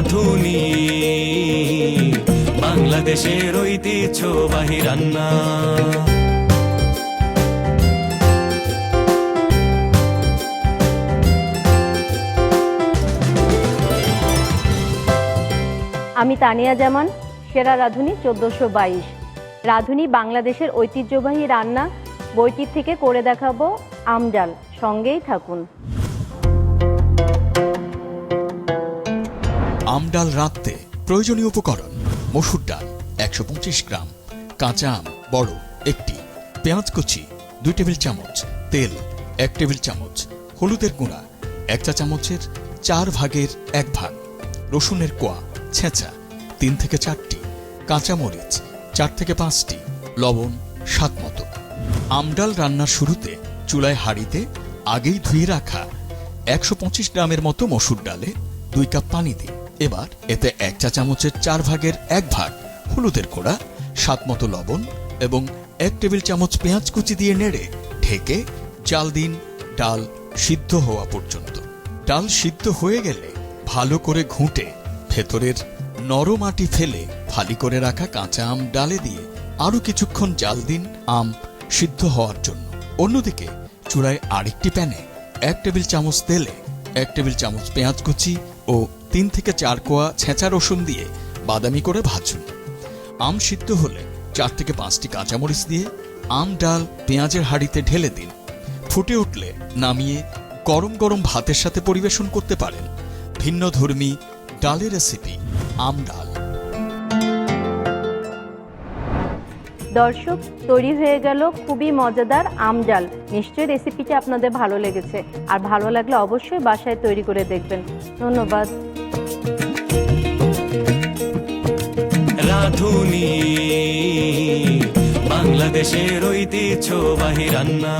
রাঁধুনি বাংলাদেশের ঐতিহ্যবাহী রান্না। আমি তানিয়া জামান, সেরা রাঁধুনি 1422। রাঁধুনি বাংলাদেশের ঐতিহ্যবাহী রান্না বইটির থেকে করে দেখাবো আম ডাল। সঙ্গেই থাকুন। আম ডাল রাঁধতে প্রয়োজনীয় উপকরণ: মসুর ডাল 125 গ্রাম, কাঁচা আম বড় একটি, পেঁয়াজ কুচি 2 টেবিল চামচ, তেল 1 টেবিল চামচ, হলুদের গুঁড়া 1 চা চামচের 4 ভাগের 1 ভাগ, রসুনের কোয়া ছেঁচা 3 থেকে 4টি, কাঁচামরিচ 4 থেকে 5টি, লবণ স্বাদ মতো। আম ডাল রান্নার শুরুতে চুলায় হাঁড়িতে আগেই ধুয়ে রাখা 125 গ্রামের মতো মসুর ডালে 2 কাপ পানি দিন। এবার এতে 1 চা চামচের 4 ভাগের 1 ভাগ হলুদের গুঁড়া, স্বাদ মতো লবণ এবং 1 টেবিল চামচ পেঁয়াজ কুচি দিয়ে নেড়ে ঢেকে জাল দিন ডাল সিদ্ধ হওয়া পর্যন্ত। ডাল সিদ্ধ হয়ে গেলে ভালো করে ঘুঁটে ভেতরের নরম আটি ফেলে ফালি করে রাখা কাঁচা আম ডালে দিয়ে আরো কিছুক্ষণ জাল দিন আম সিদ্ধ হওয়ার জন্য। অন্যদিকে চুলায় আরেকটি প্যানে 1 টেবিল চামচ তেলে 1 টেবিল চামচ পেঁয়াজ কুচি ও 3 থেকে 4 কোয়া ছেঁচা রসুন দিয়ে বাদামি করে ভাজুন। আম সিদ্ধ হলে 4 থেকে 5টি কাঁচামরিচ দিয়ে আম ডাল পেঁয়াজের হাঁড়িতে ঢেলে দিন। ফুটে উঠলে নামিয়ে গরম গরম ভাতের সাথে পরিবেশন করতে পারেন ভিন্নধর্মী ডালের রেসিপি আম ডাল। দর্শক, তৈরি হয়ে গেল খুবই মজাদার আম ডাল। নিশ্চয়ই রেসিপিটা আপনাদের ভালো লেগেছে, আর ভালো লাগলে অবশ্যই বাসায় তৈরি করে দেখবেন। ধন্যবাদ। রাঁধুনি বাংলাদেশের ঐতিহ্যবাহী রান্না।